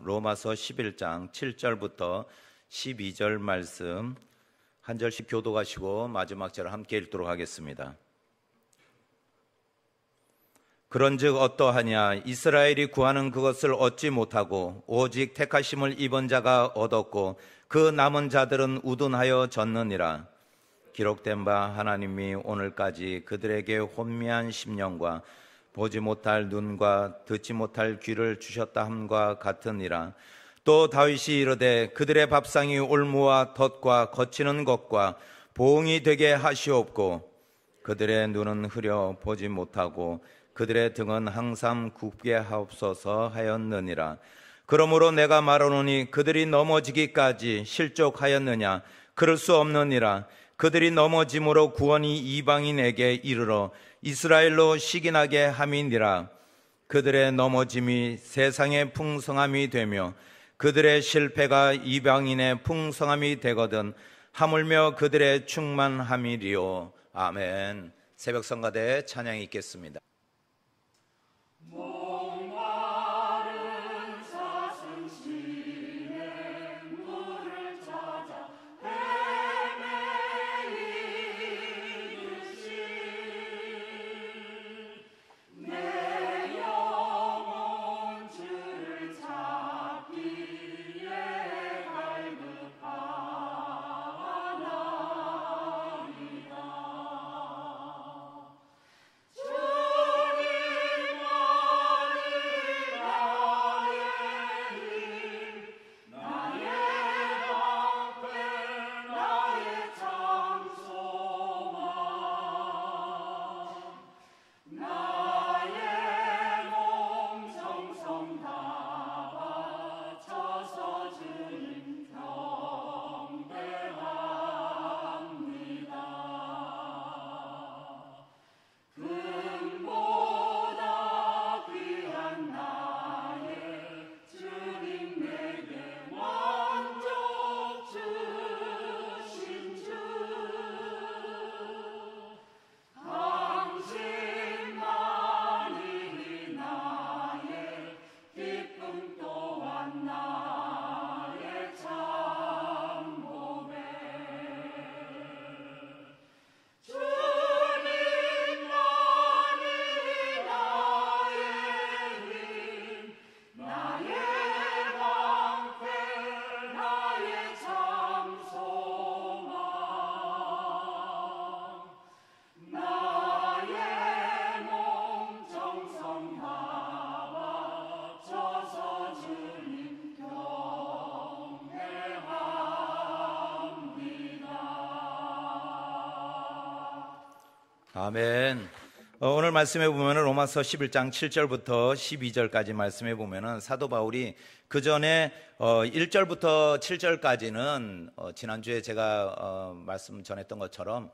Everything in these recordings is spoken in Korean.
로마서 11장 7절부터 12절 말씀 한 절씩 교독하시고 마지막 절을 함께 읽도록 하겠습니다. 그런즉 어떠하냐? 이스라엘이 구하는 그것을 얻지 못하고 오직 택하심을 입은 자가 얻었고 그 남은 자들은 우둔하여 졌느니라. 기록된 바 하나님이 오늘까지 그들에게 혼미한 심령과 보지 못할 눈과 듣지 못할 귀를 주셨다 함과 같으니라. 또 다윗이 이르되 그들의 밥상이 올무와 덫과 거치는 것과 보응이 되게 하시옵고 그들의 눈은 흐려 보지 못하고 그들의 등은 항상 굽게 하옵소서 하였느니라. 그러므로 내가 말하노니 그들이 넘어지기까지 실족하였느냐? 그럴 수 없느니라. 그들이 넘어짐으로 구원이 이방인에게 이르러 이스라엘로 시기나게 함이니라. 그들의 넘어짐이 세상의 풍성함이 되며 그들의 실패가 이방인의 풍성함이 되거든 하물며 그들의 충만함이리요. 아멘. 새벽 성가대 찬양이 있겠습니다. 아멘. 오늘 말씀해 보면 로마서 11장 7절부터 12절까지 말씀해 보면 사도 바울이 그 전에 1절부터 7절까지는 지난주에 제가 말씀 전했던 것처럼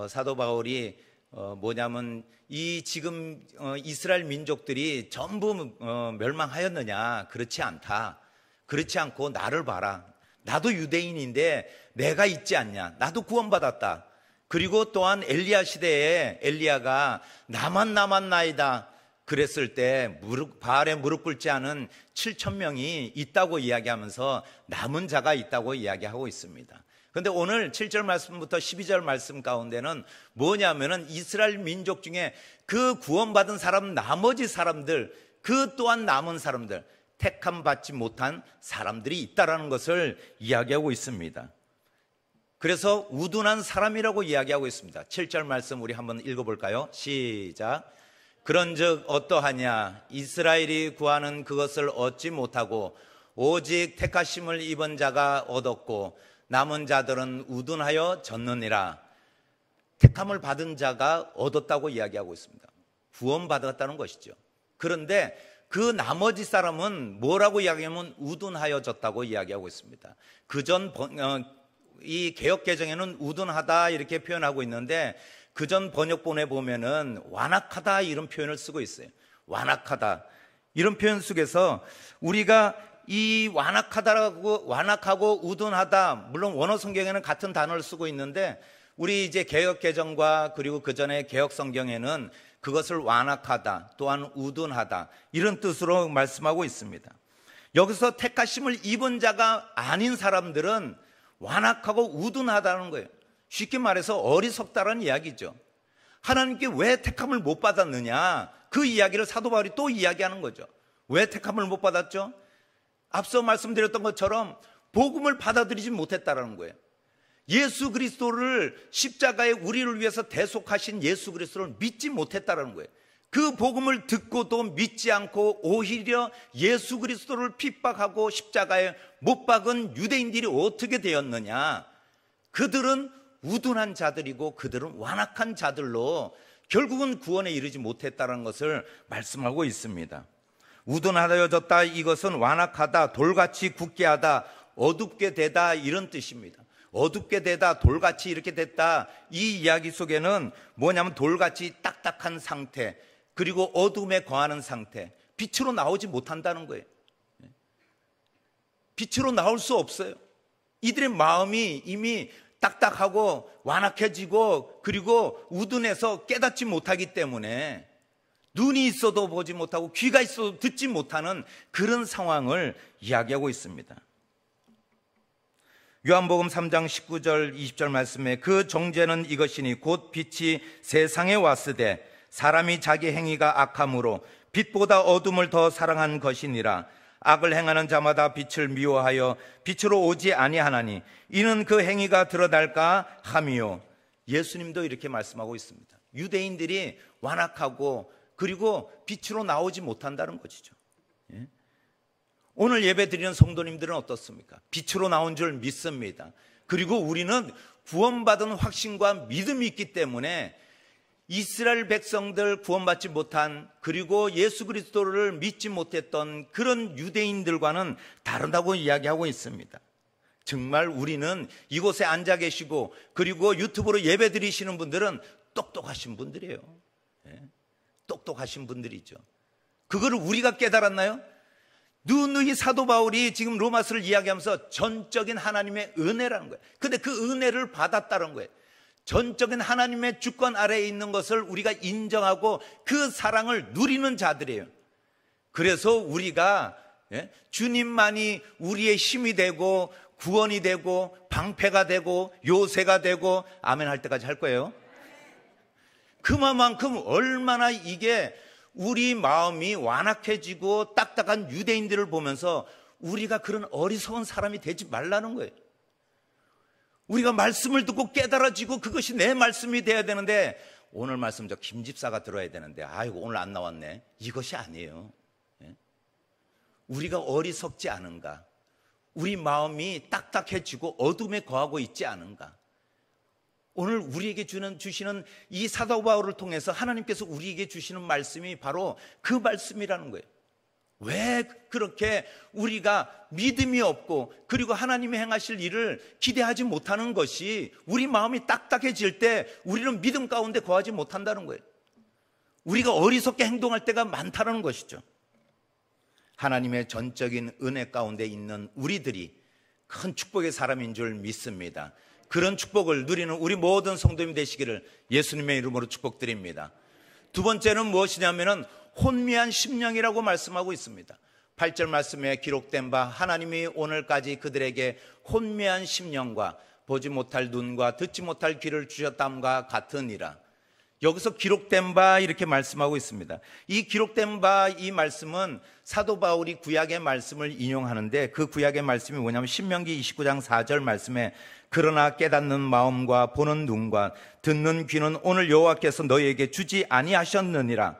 사도 바울이 뭐냐면 이 지금 이스라엘 민족들이 전부 멸망하였느냐? 그렇지 않다. 그렇지 않고 나를 봐라. 나도 유대인인데 내가 있지 않냐? 나도 구원받았다. 그리고 또한 엘리야 시대에 엘리야가 나만 남았나이다 그랬을 때 바알에 무릎 꿇지 않은 7,000명이 있다고 이야기하면서 남은 자가 있다고 이야기하고 있습니다. 그런데 오늘 7절 말씀부터 12절 말씀 가운데는 뭐냐면은 이스라엘 민족 중에 그 구원받은 사람 나머지 사람들 그 또한 남은 사람들 택함 받지 못한 사람들이 있다라는 것을 이야기하고 있습니다. 그래서 우둔한 사람이라고 이야기하고 있습니다. 7절 말씀 우리 한번 읽어볼까요? 시작. 그런즉 어떠하냐? 이스라엘이 구하는 그것을 얻지 못하고 오직 택하심을 입은 자가 얻었고 남은 자들은 우둔하여 졌느니라. 택함을 받은 자가 얻었다고 이야기하고 있습니다. 구원받았다는 것이죠. 그런데 그 나머지 사람은 뭐라고 이야기하면 우둔하여 졌다고 이야기하고 있습니다. 그전 이 개역개정에는 우둔하다 이렇게 표현하고 있는데 그전 번역본에 보면은 완악하다 이런 표현을 쓰고 있어요. 완악하다 이런 표현 속에서 우리가 이 완악하고 우둔하다 물론 원어 성경에는 같은 단어를 쓰고 있는데 우리 이제 개역개정과 그리고 그전에 개역성경에는 그것을 완악하다 또한 우둔하다 이런 뜻으로 말씀하고 있습니다. 여기서 택하심을 입은 자가 아닌 사람들은 완악하고 우둔하다는 거예요. 쉽게 말해서 어리석다라는 이야기죠. 하나님께 왜 택함을 못 받았느냐, 그 이야기를 사도 바울이 또 이야기하는 거죠. 왜 택함을 못 받았죠? 앞서 말씀드렸던 것처럼 복음을 받아들이지 못했다는 거예요. 예수 그리스도를 십자가에 우리를 위해서 대속하신 예수 그리스도를 믿지 못했다는 거예요. 그 복음을 듣고도 믿지 않고 오히려 예수 그리스도를 핍박하고 십자가에 못 박은 유대인들이 어떻게 되었느냐, 그들은 우둔한 자들이고 그들은 완악한 자들로 결국은 구원에 이르지 못했다는 것을 말씀하고 있습니다. 우둔하여졌다, 이것은 완악하다, 돌같이 굳게 하다, 어둡게 되다, 이런 뜻입니다. 어둡게 되다, 돌같이 이렇게 됐다, 이 이야기 속에는 뭐냐면 돌같이 딱딱한 상태, 그리고 어둠에 거하는 상태, 빛으로 나오지 못한다는 거예요. 빛으로 나올 수 없어요. 이들의 마음이 이미 딱딱하고 완악해지고 그리고 우둔해서 깨닫지 못하기 때문에 눈이 있어도 보지 못하고 귀가 있어도 듣지 못하는 그런 상황을 이야기하고 있습니다. 요한복음 3장 19절 20절 말씀에 그 정죄는 이것이니 곧 빛이 세상에 왔으되 사람이 자기 행위가 악함으로 빛보다 어둠을 더 사랑한 것이니라. 악을 행하는 자마다 빛을 미워하여 빛으로 오지 아니하나니 이는 그 행위가 드러날까 함이요. 예수님도 이렇게 말씀하고 있습니다. 유대인들이 완악하고 그리고 빛으로 나오지 못한다는 것이죠. 오늘 예배 드리는 성도님들은 어떻습니까? 빛으로 나온 줄 믿습니다. 그리고 우리는 구원받은 확신과 믿음이 있기 때문에 이스라엘 백성들 구원받지 못한, 그리고 예수 그리스도를 믿지 못했던 그런 유대인들과는 다르다고 이야기하고 있습니다. 정말 우리는 이곳에 앉아 계시고 그리고 유튜브로 예배 드리시는 분들은 똑똑하신 분들이에요. 똑똑하신 분들이죠. 그거를 우리가 깨달았나요? 누누이 사도 바울이 지금 로마서를 이야기하면서 전적인 하나님의 은혜라는 거예요. 근데 그 은혜를 받았다는 거예요. 전적인 하나님의 주권 아래에 있는 것을 우리가 인정하고 그 사랑을 누리는 자들이에요. 그래서 우리가 주님만이 우리의 힘이 되고 구원이 되고 방패가 되고 요새가 되고 아멘 할 때까지 할 거예요. 그만큼 얼마나 이게 우리 마음이 완악해지고 딱딱한 유대인들을 보면서 우리가 그런 어리석은 사람이 되지 말라는 거예요. 우리가 말씀을 듣고 깨달아지고 그것이 내 말씀이 돼야 되는데, 오늘 말씀 저 김 집사가 들어야 되는데 아이고 오늘 안 나왔네, 이것이 아니에요. 우리가 어리석지 않은가, 우리 마음이 딱딱해지고 어둠에 거하고 있지 않은가. 오늘 우리에게 주시는 이 사도 바울을 통해서 하나님께서 우리에게 주시는 말씀이 바로 그 말씀이라는 거예요. 왜 그렇게 우리가 믿음이 없고 그리고 하나님이 행하실 일을 기대하지 못하는 것이, 우리 마음이 딱딱해질 때 우리는 믿음 가운데 거하지 못한다는 거예요. 우리가 어리석게 행동할 때가 많다는 것이죠. 하나님의 전적인 은혜 가운데 있는 우리들이 큰 축복의 사람인 줄 믿습니다. 그런 축복을 누리는 우리 모든 성도님 되시기를 예수님의 이름으로 축복드립니다. 두 번째는 무엇이냐면은 혼미한 심령이라고 말씀하고 있습니다. 8절 말씀에 기록된 바 하나님이 오늘까지 그들에게 혼미한 심령과 보지 못할 눈과 듣지 못할 귀를 주셨담과 같으니라. 여기서 기록된 바 이렇게 말씀하고 있습니다. 이 기록된 바 이 말씀은 사도 바울이 구약의 말씀을 인용하는데, 그 구약의 말씀이 뭐냐면 신명기 29장 4절 말씀에 그러나 깨닫는 마음과 보는 눈과 듣는 귀는 오늘 여호와께서 너희에게 주지 아니하셨느니라.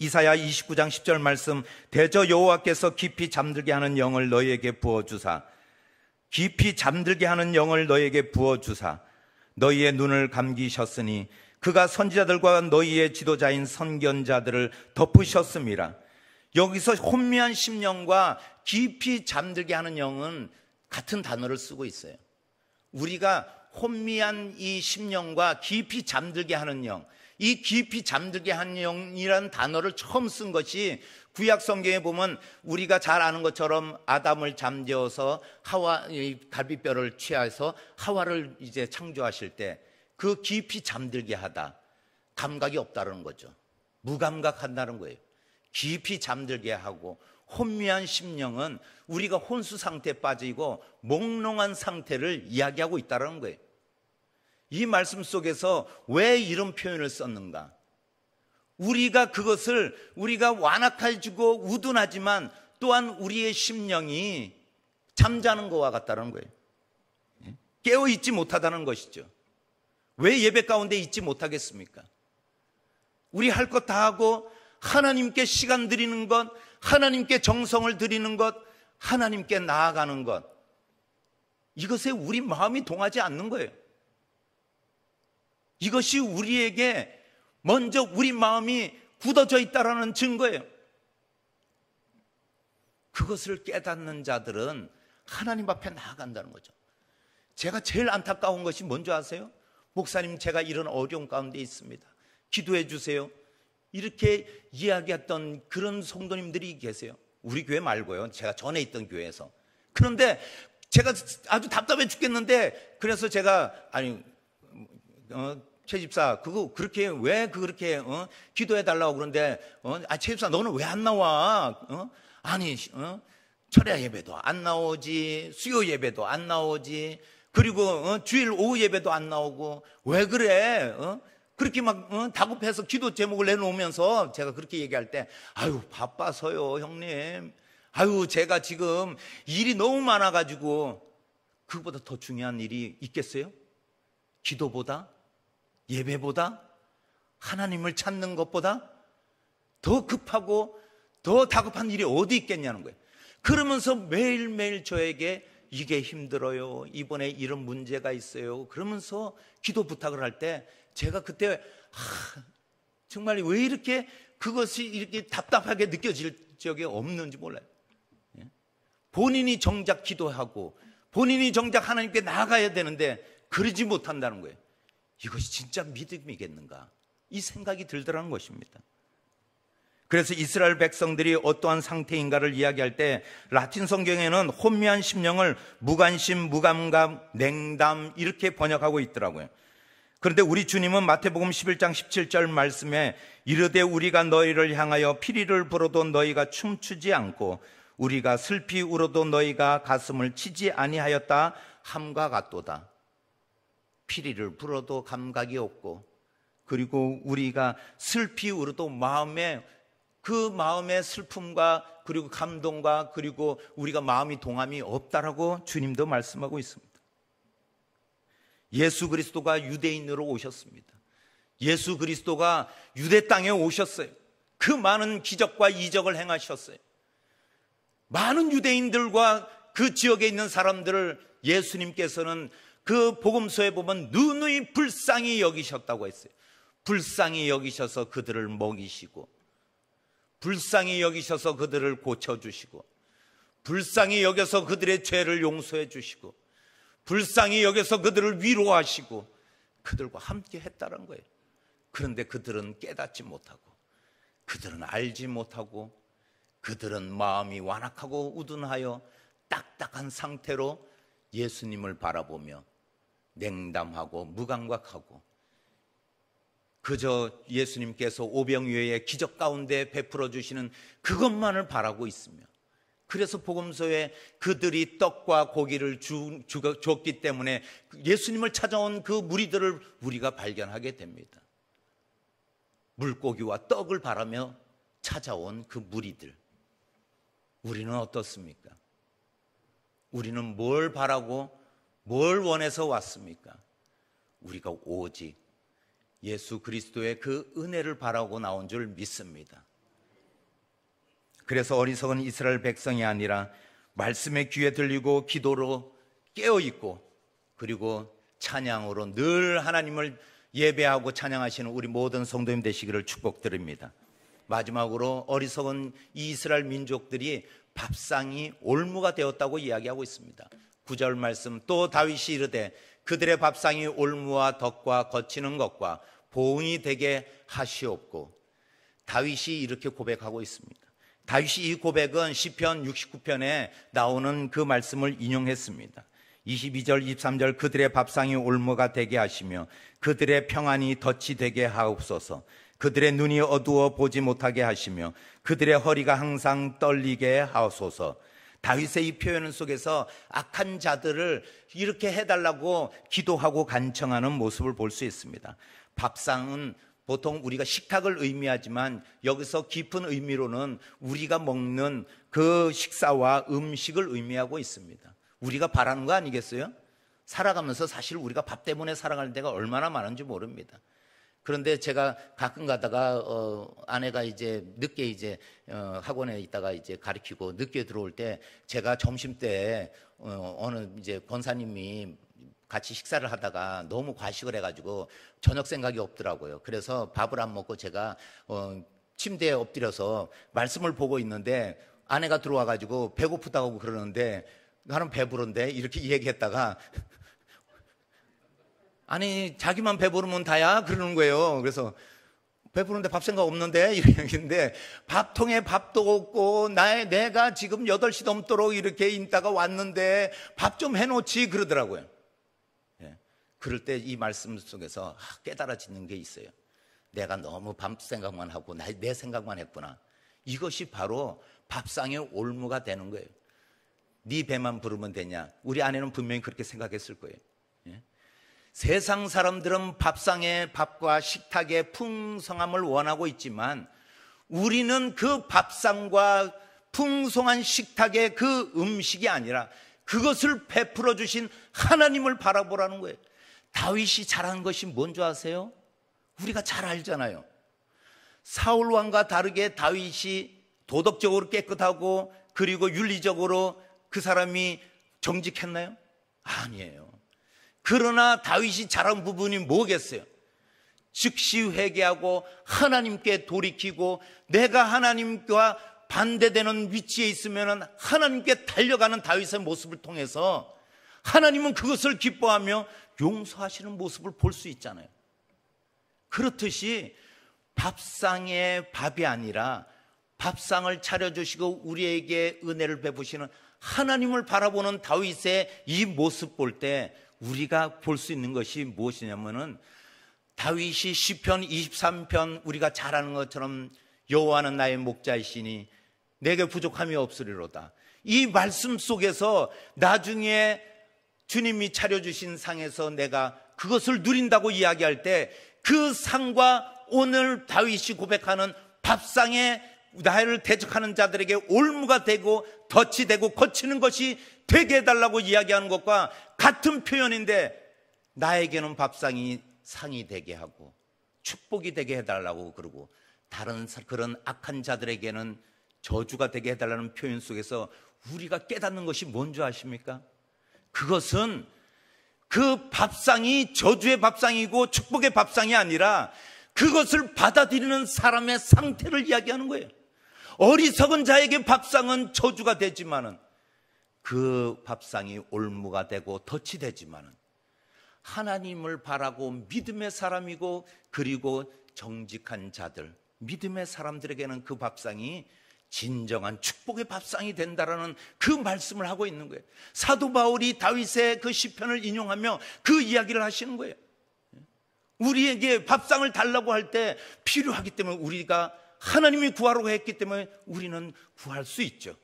이사야 29장 10절 말씀 대저 여호와께서 깊이 잠들게 하는 영을 너희에게 부어주사, 깊이 잠들게 하는 영을 너희에게 부어주사 너희의 눈을 감기셨으니 그가 선지자들과 너희의 지도자인 선견자들을 덮으셨음이라. 여기서 혼미한 심령과 깊이 잠들게 하는 영은 같은 단어를 쓰고 있어요. 우리가 혼미한 이 심령과 깊이 잠들게 하는 영, 이 깊이 잠들게 하는 영이라는 단어를 처음 쓴 것이 구약 성경에 보면 우리가 잘 아는 것처럼 아담을 잠재워서 하와의 갈비뼈를 취해서 하와를 이제 창조하실 때 그 깊이 잠들게 하다, 감각이 없다는 거죠. 무감각한다는 거예요. 깊이 잠들게 하고 혼미한 심령은 우리가 혼수 상태에 빠지고 몽롱한 상태를 이야기하고 있다는 거예요. 이 말씀 속에서 왜 이런 표현을 썼는가? 우리가 그것을 우리가 완악해지고 우둔하지만 또한 우리의 심령이 잠자는 것과 같다는 거예요. 깨어있지 못하다는 것이죠. 왜 예배 가운데 있지 못하겠습니까? 우리 할 것 다 하고 하나님께 시간 드리는 것, 하나님께 정성을 드리는 것, 하나님께 나아가는 것, 이것에 우리 마음이 동하지 않는 거예요. 이것이 우리에게 먼저 우리 마음이 굳어져 있다는 증거예요. 그것을 깨닫는 자들은 하나님 앞에 나아간다는 거죠. 제가 제일 안타까운 것이 뭔지 아세요? 목사님, 제가 이런 어려움 가운데 있습니다. 기도해 주세요. 이렇게 이야기했던 그런 성도님들이 계세요. 우리 교회 말고요. 제가 전에 있던 교회에서. 그런데 제가 아주 답답해 죽겠는데, 그래서 제가 최 집사, 그거 그렇게 왜 그렇게 기도해 달라고 그러는데 최 집사 너는 왜 안 나와? 철야 예배도 안 나오지, 수요 예배도 안 나오지, 그리고 주일 오후 예배도 안 나오고 왜 그래? 그렇게 막 다급해서 기도 제목을 내놓으면서 제가 그렇게 얘기할 때, 아유 바빠서요 형님, 아유 제가 지금 일이 너무 많아가지고. 그거보다 더 중요한 일이 있겠어요? 기도보다? 예배보다? 하나님을 찾는 것보다 더 급하고 더 다급한 일이 어디 있겠냐는 거예요. 그러면서 매일매일 저에게 이게 힘들어요, 이번에 이런 문제가 있어요, 그러면서 기도 부탁을 할 때 제가 그때 정말 왜 이렇게 그것이 이렇게 답답하게 느껴질 적이 없는지 몰라요. 본인이 정작 기도하고 본인이 정작 하나님께 나아가야 되는데 그러지 못한다는 거예요. 이것이 진짜 믿음이겠는가, 이 생각이 들더라는 것입니다. 그래서 이스라엘 백성들이 어떠한 상태인가를 이야기할 때 라틴 성경에는 혼미한 심령을 무관심, 무감각, 냉담 이렇게 번역하고 있더라고요. 그런데 우리 주님은 마태복음 11장 17절 말씀에 이르되 우리가 너희를 향하여 피리를 불어도 너희가 춤추지 않고 우리가 슬피 울어도 너희가 가슴을 치지 아니하였다 함과 같도다. 피리를 불어도 감각이 없고, 그리고 우리가 슬피 울어도 마음의 슬픔과 그리고 감동과 그리고 우리가 마음이 동함이 없다라고 주님도 말씀하고 있습니다. 예수 그리스도가 유대인으로 오셨습니다. 예수 그리스도가 유대 땅에 오셨어요. 그 많은 기적과 이적을 행하셨어요. 많은 유대인들과 그 지역에 있는 사람들을 예수님께서는 그 복음서에 보면 누누이 불쌍히 여기셨다고 했어요. 불쌍히 여기셔서 그들을 먹이시고, 불쌍히 여기셔서 그들을 고쳐주시고, 불쌍히 여겨서 그들의 죄를 용서해 주시고, 불쌍히 여겨서 그들을 위로하시고 그들과 함께 했다는 거예요. 그런데 그들은 깨닫지 못하고, 그들은 알지 못하고, 그들은 마음이 완악하고 우둔하여 딱딱한 상태로 예수님을 바라보며 냉담하고 무감각하고, 그저 예수님께서 오병이어의 기적 가운데 베풀어 주시는 그것만을 바라고 있으며, 그래서 복음서에 그들이 떡과 고기를 줬기 때문에 예수님을 찾아온 그 무리들을 우리가 발견하게 됩니다. 물고기와 떡을 바라며 찾아온 그 무리들, 우리는 어떻습니까? 우리는 뭘 바라고 뭘 원해서 왔습니까? 우리가 오직 예수 그리스도의 그 은혜를 바라고 나온 줄 믿습니다. 그래서 어리석은 이스라엘 백성이 아니라 말씀의 귀에 들리고 기도로 깨어있고, 그리고 찬양으로 늘 하나님을 예배하고 찬양하시는 우리 모든 성도님 되시기를 축복드립니다. 마지막으로 어리석은 이 이스라엘 민족들이 밥상이 올무가 되었다고 이야기하고 있습니다. 9절 말씀, 또 다윗이 이르되 그들의 밥상이 올무와 덕과 거치는 것과 보응이 되게 하시옵고. 다윗이 이렇게 고백하고 있습니다. 다윗이 이 고백은 시편 69편에 나오는 그 말씀을 인용했습니다. 22절 23절, 그들의 밥상이 올무가 되게 하시며 그들의 평안이 덫이 되게 하옵소서. 그들의 눈이 어두워 보지 못하게 하시며 그들의 허리가 항상 떨리게 하소서. 다윗의 이 표현 속에서 악한 자들을 이렇게 해달라고 기도하고 간청하는 모습을 볼 수 있습니다. 밥상은 보통 우리가 식탁을 의미하지만 여기서 깊은 의미로는 우리가 먹는 그 식사와 음식을 의미하고 있습니다. 우리가 바라는 거 아니겠어요? 살아가면서 사실 우리가 밥 때문에 살아갈 때가 얼마나 많은지 모릅니다. 그런데 제가 가끔 가다가 아내가 이제 늦게 학원에 있다가 이제 가르치고 늦게 들어올 때 제가 점심 때 어느 이제 권사님이 같이 식사를 하다가 너무 과식을 해가지고 저녁 생각이 없더라고요. 그래서 밥을 안 먹고 제가 침대에 엎드려서 말씀을 보고 있는데 아내가 들어와가지고 배고프다고 그러는데 나는 배부른데 이렇게 얘기했다가 아니 자기만 배부르면 다야 그러는 거예요. 그래서 배부른데 밥 생각 없는데 이렇게 얘기했는데 밥통에 밥도 없고 내가 지금 8시 넘도록 이렇게 있다가 왔는데 밥 좀 해놓지 그러더라고요. 예. 그럴 때 이 말씀 속에서 깨달아지는 게 있어요. 내가 너무 밥 생각만 하고 내 생각만 했구나. 이것이 바로 밥상의 올무가 되는 거예요. 네 배만 부르면 되냐. 우리 아내는 분명히 그렇게 생각했을 거예요. 예? 세상 사람들은 밥상의 밥과 식탁의 풍성함을 원하고 있지만 우리는 그 밥상과 풍성한 식탁의 그 음식이 아니라 그것을 베풀어 주신 하나님을 바라보라는 거예요. 다윗이 잘한 것이 뭔지 아세요? 우리가 잘 알잖아요. 사울 왕과 다르게 다윗이 도덕적으로 깨끗하고 그리고 윤리적으로 그 사람이 정직했나요? 아니에요. 그러나 다윗이 잘한 부분이 뭐겠어요? 즉시 회개하고 하나님께 돌이키고 내가 하나님과 반대되는 위치에 있으면 하나님께 달려가는 다윗의 모습을 통해서 하나님은 그것을 기뻐하며 용서하시는 모습을 볼 수 있잖아요. 그렇듯이 밥상의 밥이 아니라 밥상을 차려주시고 우리에게 은혜를 베푸시는 하나님을 바라보는 다윗의 이 모습 볼 때 우리가 볼 수 있는 것이 무엇이냐면은 다윗이 시편 23편 우리가 잘 아는 것처럼 여호와는 나의 목자이시니 내게 부족함이 없으리로다. 이 말씀 속에서 나중에 주님이 차려주신 상에서 내가 그것을 누린다고 이야기할 때 그 상과 오늘 다윗이 고백하는 밥상에 나를 대적하는 자들에게 올무가 되고 덫이 되고 거치는 것이 되게 해달라고 이야기하는 것과 같은 표현인데 나에게는 밥상이 상이 되게 하고 축복이 되게 해달라고 그러고 다른 그런 악한 자들에게는 저주가 되게 해달라는 표현 속에서 우리가 깨닫는 것이 뭔지 아십니까? 그것은 그 밥상이 저주의 밥상이고 축복의 밥상이 아니라 그것을 받아들이는 사람의 상태를 이야기하는 거예요. 어리석은 자에게 밥상은 저주가 되지만은 그 밥상이 올무가 되고 덫이 되지만은 하나님을 바라고 믿음의 사람이고 그리고 정직한 자들, 믿음의 사람들에게는 그 밥상이 진정한 축복의 밥상이 된다라는 그 말씀을 하고 있는 거예요. 사도 바울이 다윗의 그 시편을 인용하며 그 이야기를 하시는 거예요. 우리에게 밥상을 달라고 할 때 필요하기 때문에 우리가 하나님이 구하라고 했기 때문에 우리는 구할 수 있죠.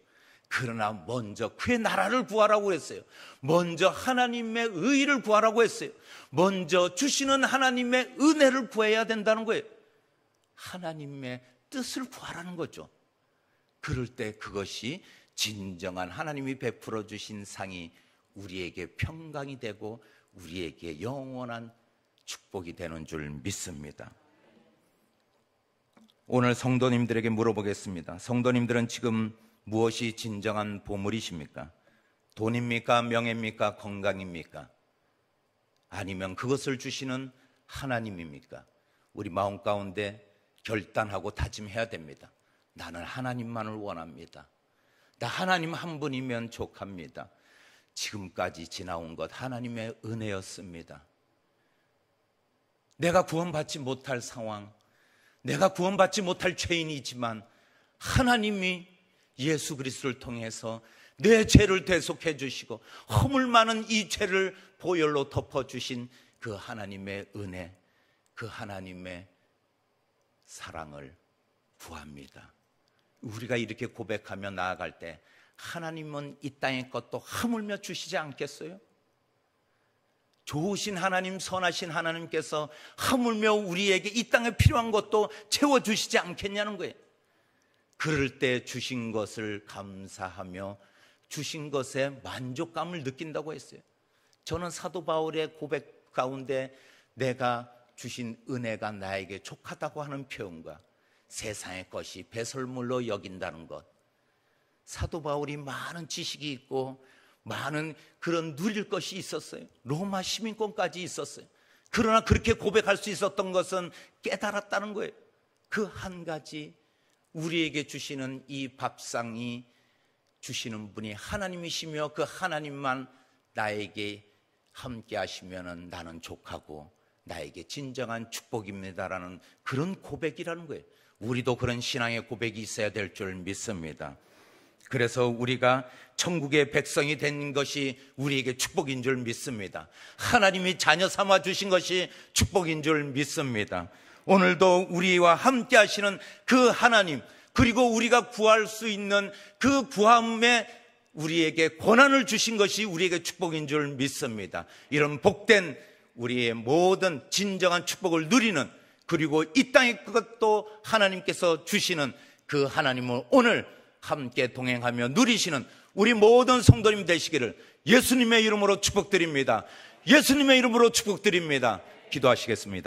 그러나 먼저 그의 나라를 구하라고 했어요. 먼저 하나님의 의의를 구하라고 했어요. 먼저 주시는 하나님의 은혜를 구해야 된다는 거예요. 하나님의 뜻을 구하라는 거죠. 그럴 때 그것이 진정한 하나님이 베풀어 주신 상이 우리에게 평강이 되고 우리에게 영원한 축복이 되는 줄 믿습니다. 오늘 성도님들에게 물어보겠습니다. 성도님들은 지금 무엇이 진정한 보물이십니까? 돈입니까? 명예입니까? 건강입니까? 아니면 그것을 주시는 하나님입니까? 우리 마음 가운데 결단하고 다짐해야 됩니다. 나는 하나님만을 원합니다. 나 하나님 한 분이면 족합니다. 지금까지 지나온 것 하나님의 은혜였습니다. 내가 구원받지 못할 상황, 내가 구원받지 못할 죄인이지만 하나님이 예수 그리스도를 통해서 내 죄를 대속해 주시고 허물 많은 이 죄를 보혈로 덮어주신 그 하나님의 은혜, 그 하나님의 사랑을 구합니다. 우리가 이렇게 고백하며 나아갈 때 하나님은 이 땅의 것도 하물며 주시지 않겠어요? 좋으신 하나님, 선하신 하나님께서 하물며 우리에게 이 땅에 필요한 것도 채워주시지 않겠냐는 거예요. 그럴 때 주신 것을 감사하며 주신 것에 만족감을 느낀다고 했어요. 저는 사도 바울의 고백 가운데 내가 주신 은혜가 나에게 족하다고 하는 표현과 세상의 것이 배설물로 여긴다는 것, 사도 바울이 많은 지식이 있고 많은 그런 누릴 것이 있었어요. 로마 시민권까지 있었어요. 그러나 그렇게 고백할 수 있었던 것은 깨달았다는 거예요. 그 한 가지, 우리에게 주시는 이 밥상이 주시는 분이 하나님이시며 그 하나님만 나에게 함께 하시면 나는 족하고 나에게 진정한 축복입니다라는 그런 고백이라는 거예요. 우리도 그런 신앙의 고백이 있어야 될 줄 믿습니다. 그래서 우리가 천국의 백성이 된 것이 우리에게 축복인 줄 믿습니다. 하나님이 자녀 삼아 주신 것이 축복인 줄 믿습니다. 오늘도 우리와 함께 하시는 그 하나님, 그리고 우리가 구할 수 있는 그 구함에 우리에게 권한을 주신 것이 우리에게 축복인 줄 믿습니다. 이런 복된 우리의 모든 진정한 축복을 누리는, 그리고 이 땅의 것도 하나님께서 주시는 그 하나님을 오늘 함께 동행하며 누리시는 우리 모든 성도님 되시기를 예수님의 이름으로 축복드립니다. 예수님의 이름으로 축복드립니다. 기도하시겠습니다.